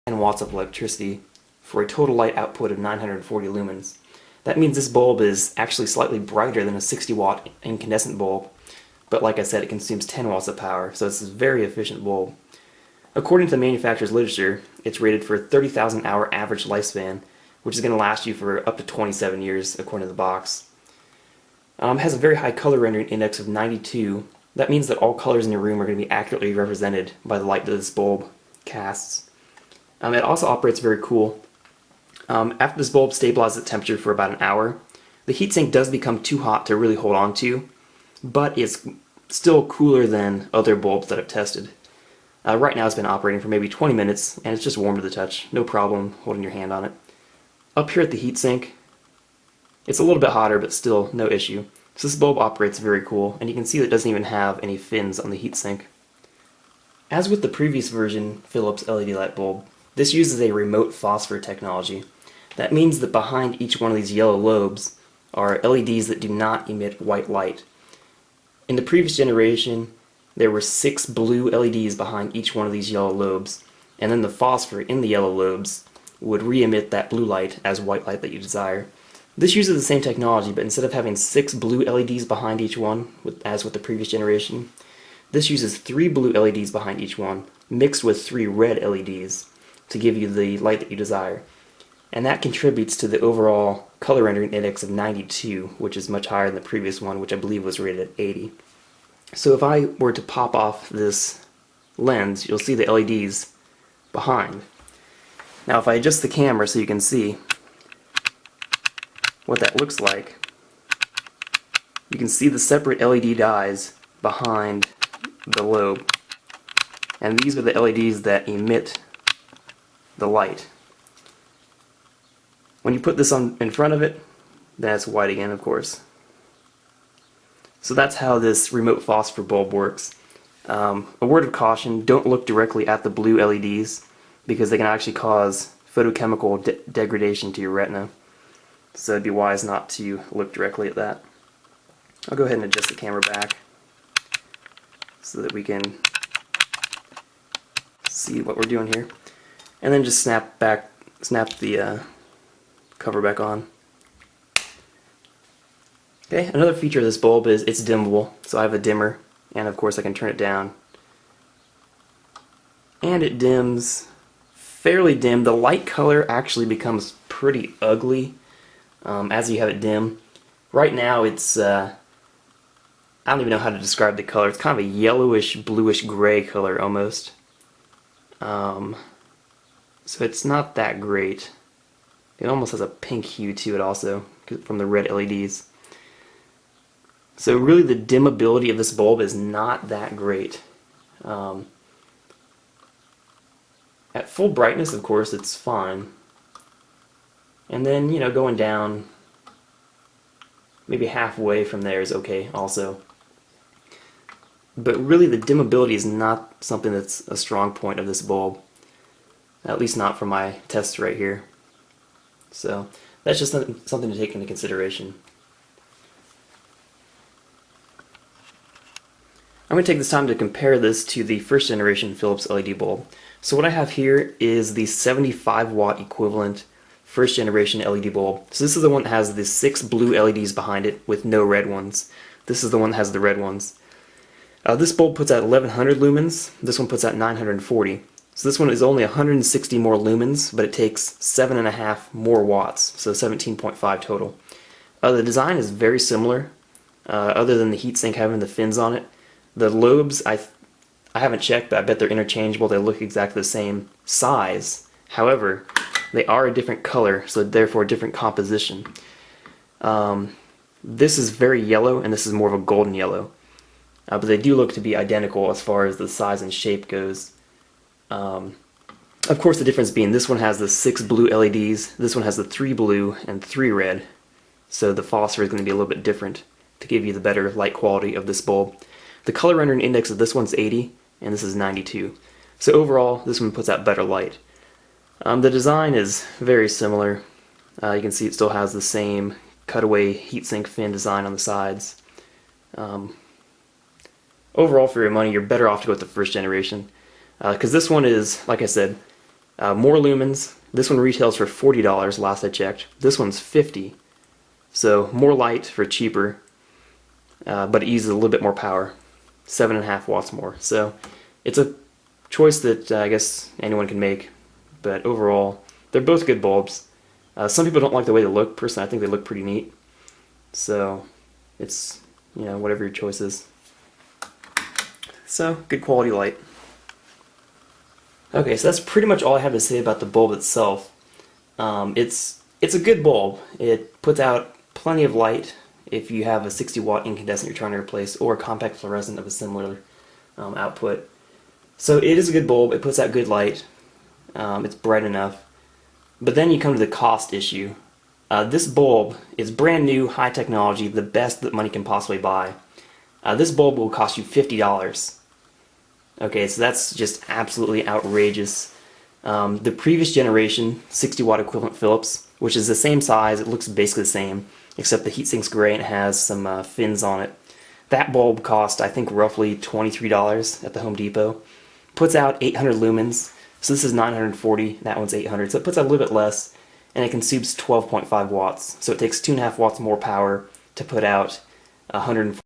10 watts of electricity for a total light output of 940 lumens. That means this bulb is actually slightly brighter than a 60-watt incandescent bulb, but like I said, it consumes 10 watts of power, so it's a very efficient bulb. According to the manufacturer's literature, it's rated for a 30,000 hour average lifespan, which is going to last you for up to 27 years, according to the box. It has a very high color rendering index of 92. That means that all colors in your room are going to be accurately represented by the light that this bulb casts. It also operates very cool. After this bulb stabilizes at temperature for about an hour, the heatsink does become too hot to really hold on to, but it's still cooler than other bulbs that I've tested. Right now it's been operating for maybe 20 minutes, and it's just warm to the touch. No problem holding your hand on it. Up here at the heatsink, it's a little bit hotter, but still no issue. So this bulb operates very cool, and you can see that it doesn't even have any fins on the heatsink. As with the previous version Philips LED light bulb, this uses a remote phosphor technology. That means that behind each one of these yellow lobes are LEDs that do not emit white light. In the previous generation, there were 6 blue LEDs behind each one of these yellow lobes, and then the phosphor in the yellow lobes would re-emit that blue light as white light that you desire. This uses the same technology, but instead of having 6 blue LEDs behind each one, as with the previous generation, this uses 3 blue LEDs behind each one, mixed with 3 red LEDs to give you the light that you desire. And that contributes to the overall color rendering index of 92, which is much higher than the previous one, which I believe was rated at 80. So if I were to pop off this lens, you'll see the LEDs behind. Now if I adjust the camera so you can see what that looks like, you can see the separate LED dyes behind the lobe. And these are the LEDs that emit the light. When you put this on in front of it, then it's white again, of course. So that's how this remote phosphor bulb works. A word of caution, don't look directly at the blue LEDs because they can actually cause photochemical degradation to your retina. So it'd be wise not to look directly at that. I'll go ahead and adjust the camera back so that we can see what we're doing here. And then just snap the cover back on. Okay, another feature of this bulb is it's dimmable. So I have a dimmer, and of course I can turn it down. And it dims fairly dim. The light color actually becomes pretty ugly as you have it dim. Right now it's, I don't even know how to describe the color. It's kind of a yellowish, bluish gray color almost. So it's not that great. It almost has a pink hue to it also from the red LEDs. So really the dimmability of this bulb is not that great. At full brightness, of course, it's fine. And then, you know, going down maybe halfway from there is okay also. But really the dimmability is not something that's a strong point of this bulb. At least not for my test right here. So that's just something to take into consideration. I'm going to take this time to compare this to the first generation Philips LED bulb. So what I have here is the 75 watt equivalent first generation LED bulb. So this is the one that has the 6 blue LEDs behind it with no red ones. This is the one that has the red ones. This bulb puts out 1100 lumens, this one puts out 940. So this one is only 160 more lumens, but it takes 7.5 more watts, so 17.5 total. The design is very similar, other than the heatsink having the fins on it. The lobes, I haven't checked, but I bet they're interchangeable. They look exactly the same size. However, they are a different color, so therefore a different composition. This is very yellow, and this is more of a golden yellow. But they do look to be identical as far as the size and shape goes. Of course, the difference being this one has the 6 blue LEDs, this one has the 3 blue and 3 red. So the phosphor is going to be a little bit different to give you the better light quality of this bulb. The color rendering index of this one's 80 and this is 92. So overall, this one puts out better light. The design is very similar. You can see it still has the same cutaway heatsink fin design on the sides. Overall, for your money, you're better off to go with the first generation. Because this one is, like I said, More lumens. This one retails for $40 last I checked. This one's $50. So more light for cheaper, but it uses a little bit more power. 7.5 watts more. So it's a choice that I guess anyone can make. But overall, they're both good bulbs. Some people don't like the way they look. Personally, I think they look pretty neat. So it's, whatever your choice is. So, good quality light. Okay, so that's pretty much all I have to say about the bulb itself. It's a good bulb. It puts out plenty of light if you have a 60 watt incandescent you're trying to replace, or a compact fluorescent of a similar output. So it is a good bulb. It puts out good light. It's bright enough. But then you come to the cost issue. This bulb is brand new, high technology, the best that money can possibly buy. This bulb will cost you $50. Okay, so that's just absolutely outrageous. The previous generation, 60 watt equivalent Philips, which is the same size, it looks basically the same, except the heatsink's gray and it has some fins on it. That bulb cost, I think, roughly $23 at the Home Depot. Puts out 800 lumens, so this is 940, that one's 800, so it puts out a little bit less, and it consumes 12.5 watts. So it takes 2.5 watts more power to put out 140